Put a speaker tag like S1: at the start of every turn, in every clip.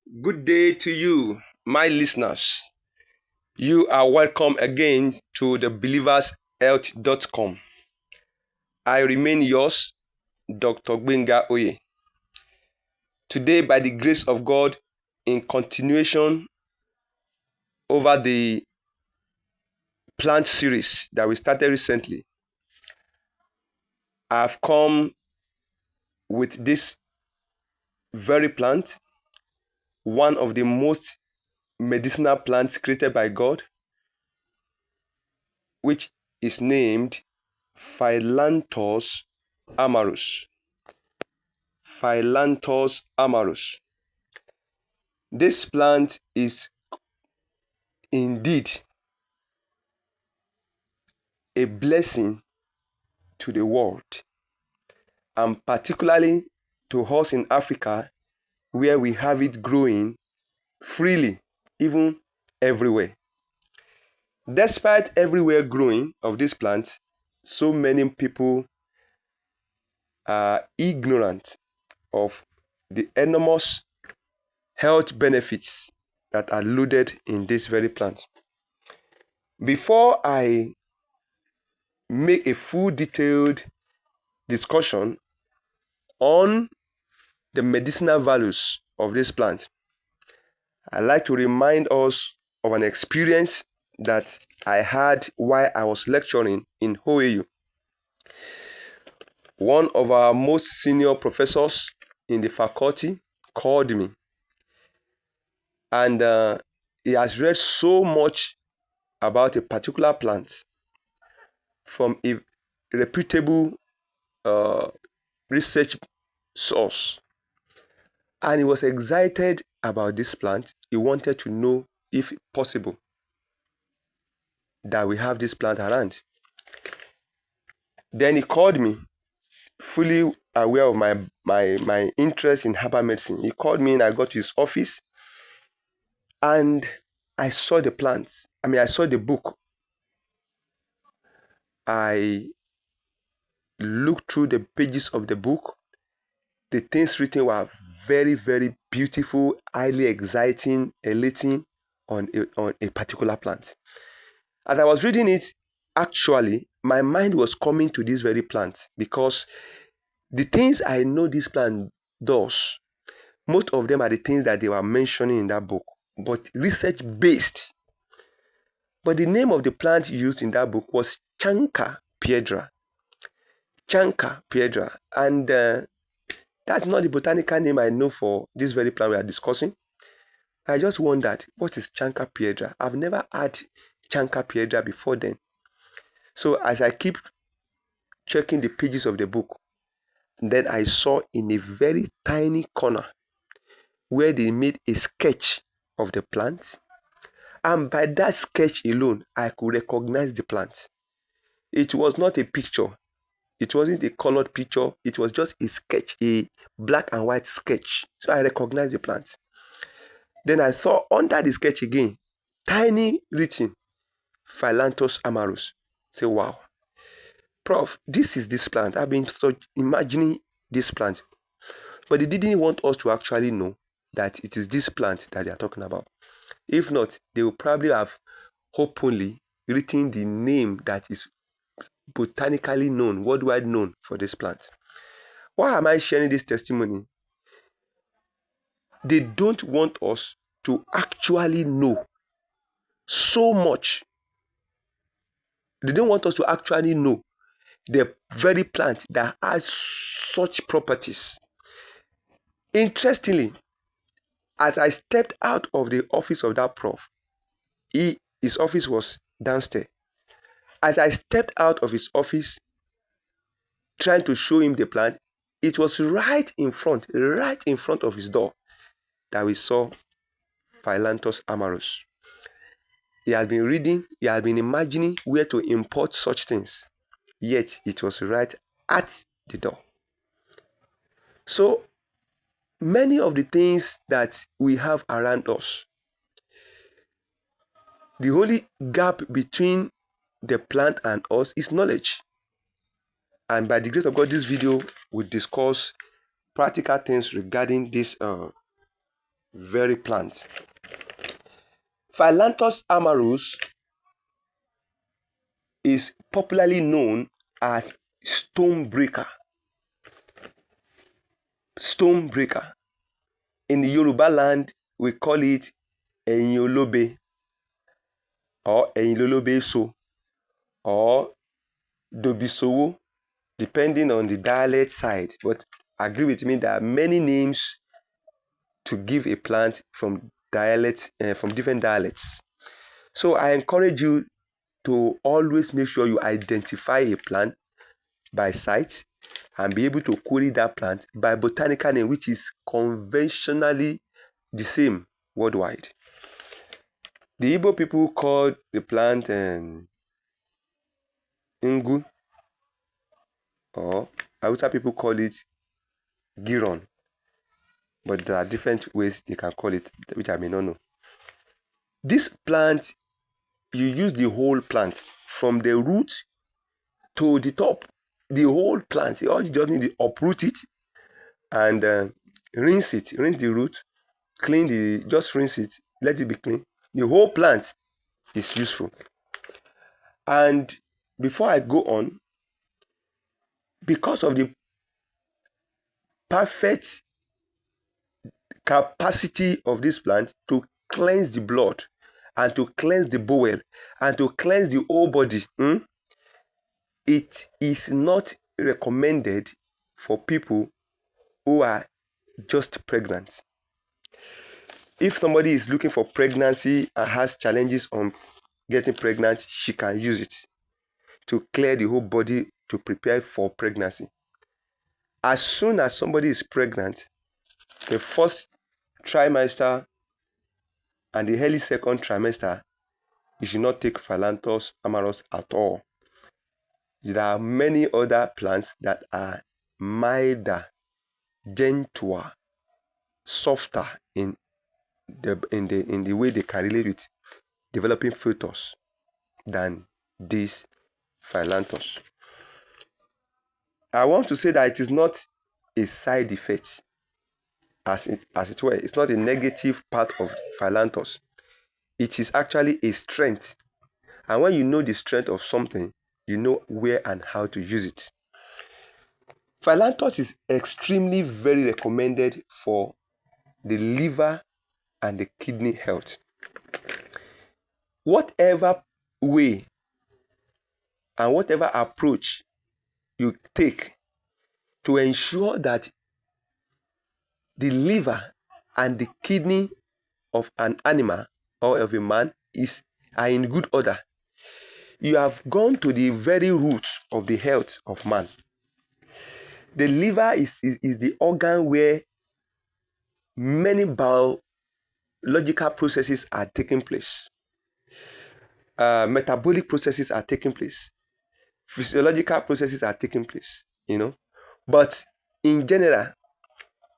S1: Good day to you, my listeners. You are welcome again to the believershealth.com. I remain yours, Dr. Gbenga Oye. Today, by the grace of God, in continuation over the plant series that we started recently, I've come with this very plant, one of the most medicinal plants created by God, which is named Phyllanthus amarus. Phyllanthus amarus. This plant is indeed a blessing to the world, and particularly to us in Africa, where we have it growing freely, even everywhere. Despite everywhere growing of this plant, so many people are ignorant of the enormous health benefits that are loaded in this very plant. Before I make a full detailed discussion on the medicinal values of this plant, I'd like to remind us of an experience that I had while I was lecturing in OAU. One of our most senior professors in the faculty called me, and he has read so much about a particular plant from a reputable research source. And he was excited about this plant. He wanted to know if possible that we have this plant around. Then he called me, fully aware of my interest in herbal medicine. He called me and I got to his office and I saw the plants. I saw the book. I looked through the pages of the book. The things written were very, very beautiful, highly exciting, elating on a particular plant. As I was reading it, actually, my mind was coming to this very plant because the things I know this plant does, most of them are the things that they were mentioning in that book, but research based. But the name of the plant used in that book was Chanca piedra. Chanca piedra. And that's not the botanical name I know for this very plant we are discussing. I just wondered, what is Chanca piedra? I've never had Chanca piedra before then. So as I keep checking the pages of the book, then I saw in a very tiny corner where they made a sketch of the plant. And by that sketch alone, I could recognize the plant. It was not a picture. It wasn't a colored picture. It was just a sketch, a black and white sketch. So I recognized the plant. Then I saw under the sketch again, tiny written, Phyllanthus amarus. Say, wow. Prof, this is this plant. I've been imagining this plant. But they didn't want us to actually know that it is this plant that they are talking about. If not, they will probably have openly written the name that is botanically known, worldwide known for this plant. Why am I sharing this testimony? They don't want us to actually know so much. They don't want us to actually know the very plant that has such properties. Interestingly, as I stepped out of the office of that prof, his office was downstairs. As I stepped out of his office, trying to show him the plant, it was right in front of his door that we saw Phyllanthus amarus. He had been reading, he had been imagining where to import such things, yet it was right at the door. So many of the things that we have around us, the only gap between the plant and us is knowledge. And by the grace of God, this video will discuss practical things regarding this very plant. Phyllanthus amarus is popularly known as stone breaker. Stone breaker. In the Yoruba land, we call it Eyin or Eyinlolobeso or Dobisowo, depending on the dialect side. But agree with me, there are many names to give a plant from different dialects. So I encourage you to always make sure you identify a plant by sight and be able to query that plant by botanical name, which is conventionally the same worldwide. The Igbo people call the plant Ngu, or Hausa people call it Giron, but there are different ways they can call it, which I may not know. This plant, you use the whole plant from the root to the top, the whole plant. You just need to uproot it and rinse the root, just rinse it, let it be clean. The whole plant is useful. And before I go on, because of the perfect capacity of this plant to cleanse the blood and to cleanse the bowel and to cleanse the whole body, it is not recommended for people who are just pregnant. If somebody is looking for pregnancy and has challenges on getting pregnant, she can use it to clear the whole body to prepare for pregnancy. As soon as somebody is pregnant, the first trimester and the early second trimester, you should not take Phyllanthus amarus at all. There are many other plants that are milder, gentler, softer in the way they can relate with developing fetus than this Phyllanthus. I want to say that it is not a side effect, as it were. It's not a negative part of Phyllanthus. It is actually a strength. And when you know the strength of something, you know where and how to use it. Phyllanthus is extremely very recommended for the liver and the kidney health. Whatever way and whatever approach you take to ensure that the liver and the kidney of an animal or of a man are in good order, you have gone to the very root of the health of man. The liver is the organ where many biological processes are taking place. Metabolic processes are taking place. Physiological processes are taking place, But in general,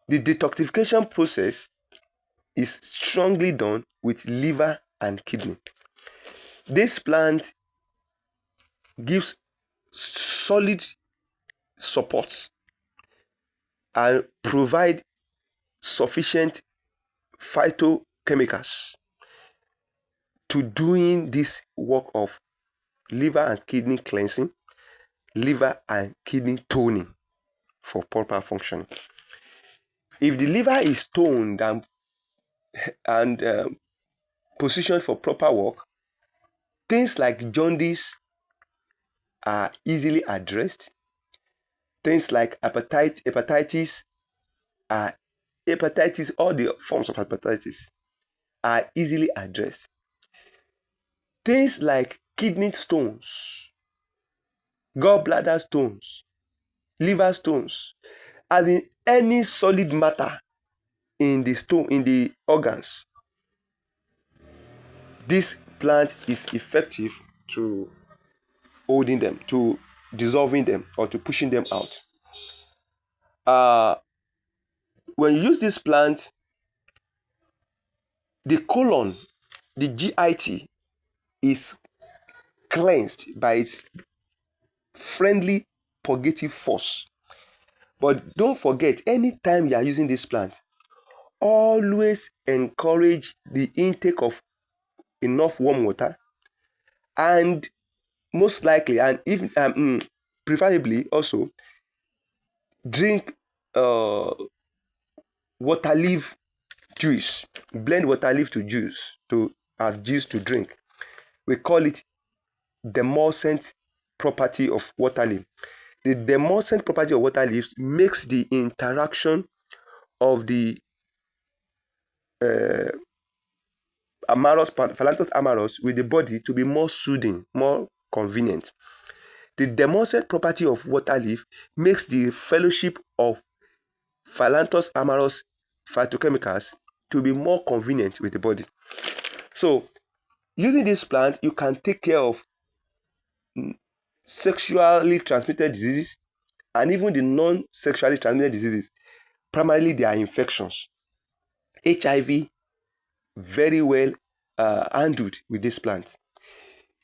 S1: the detoxification process is strongly done with liver and kidney. This plant gives solid support and provide sufficient phytochemicals to doing this work of liver and kidney cleansing, liver and kidney toning for proper function. If the liver is toned and positioned for proper work, things like jaundice are easily addressed. Things like hepatitis, all the forms of hepatitis are easily addressed. Things like kidney stones, gallbladder stones, liver stones, as in any solid matter in the organs, this plant is effective to holding them, to dissolving them, or to pushing them out. When you use this plant, the colon, the GIT, is cleansed by its friendly purgative force. But don't forget, anytime you are using this plant, always encourage the intake of enough warm water, and most likely, and even preferably also, drink water leaf juice. Blend water leaf to juice to as juice to drink. We call it demulcent property of water leaf. The demulcent property of water leaves makes the interaction of the uh, amarus, Phyllanthus amarus, with the body to be more soothing, more convenient. The demulcent property of water leaf makes the fellowship of Phyllanthus amarus phytochemicals to be more convenient with the body. So, using this plant, you can take care of sexually transmitted diseases and even the non-sexually transmitted diseases. Primarily, they are infections. HIV, very well handled with this plant.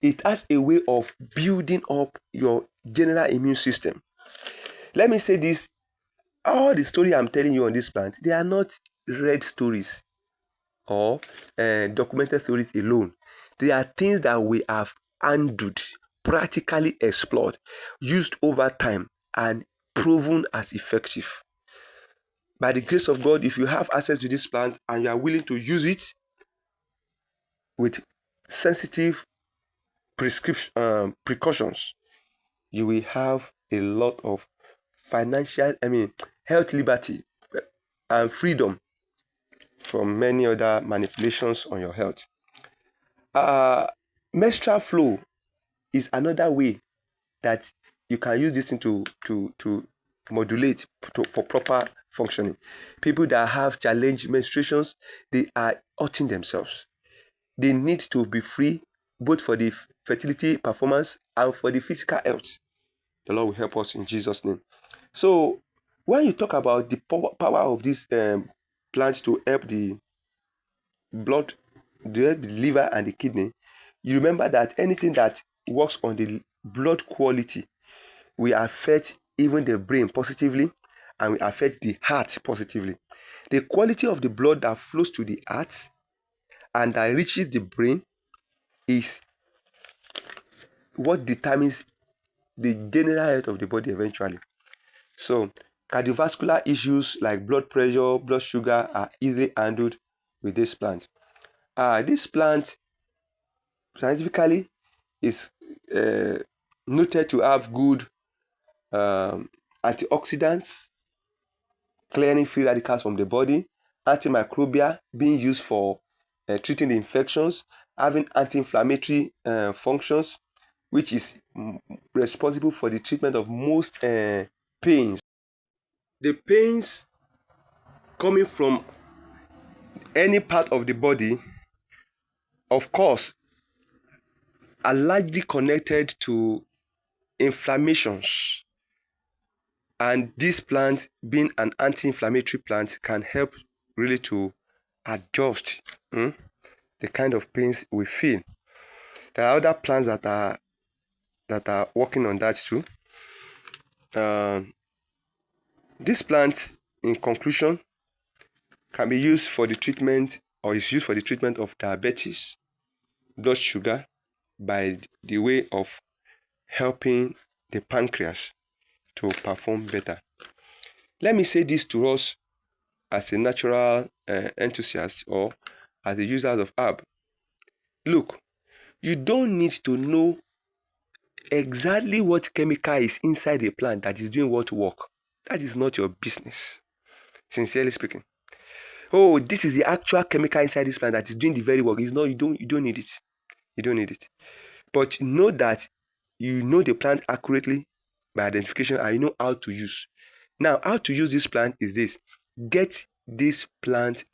S1: It has a way of building up your general immune system. Let me say this, all the story I'm telling you on this plant, they are not read stories or documented stories alone. They are things that we have handled, practically explored, used over time, and proven as effective. By the grace of God, if you have access to this plant and you are willing to use it with sensitive precautions, you will have a lot of health liberty and freedom from many other manipulations on your health. Uh, Menstrual flow is another way that you can use this thing to modulate for proper functioning. People that have challenged menstruations, they are hurting themselves. They need to be free both for the fertility performance and for the physical health. The Lord will help us in Jesus' name. So, when you talk about the power of this plant to help the blood, the liver and the kidney, you remember that anything that works on the blood quality will affect even the brain positively and will affect the heart positively. The quality of the blood that flows to the heart and that reaches the brain is what determines the general health of the body eventually. So, cardiovascular issues like blood pressure, blood sugar are easily handled with this plant. This plant scientifically is uh, noted to have good antioxidants, clearing free radicals from the body, antimicrobial, being used for treating the infections, having anti-inflammatory functions, which is responsible for the treatment of most pains. The pains coming from any part of the body, of course, are largely connected to inflammations. And this plant, being an anti-inflammatory plant, can help really to adjust the kind of pains we feel. There are other plants that are working on that too. This plant, in conclusion, can be used for the treatment or is used for the treatment of diabetes, blood sugar, by the way of helping the pancreas to perform better. Let me say this to us as a natural enthusiast or as a user of herb. Look, you don't need to know exactly what chemical is inside a plant that is doing what work. That is not your business, sincerely speaking. Oh, this is the actual chemical inside this plant that is doing the very work. It's not, you don't need it. You don't need it. But know that you know the plant accurately by identification and you know how to use. Now, how to use this plant is this. Get this plant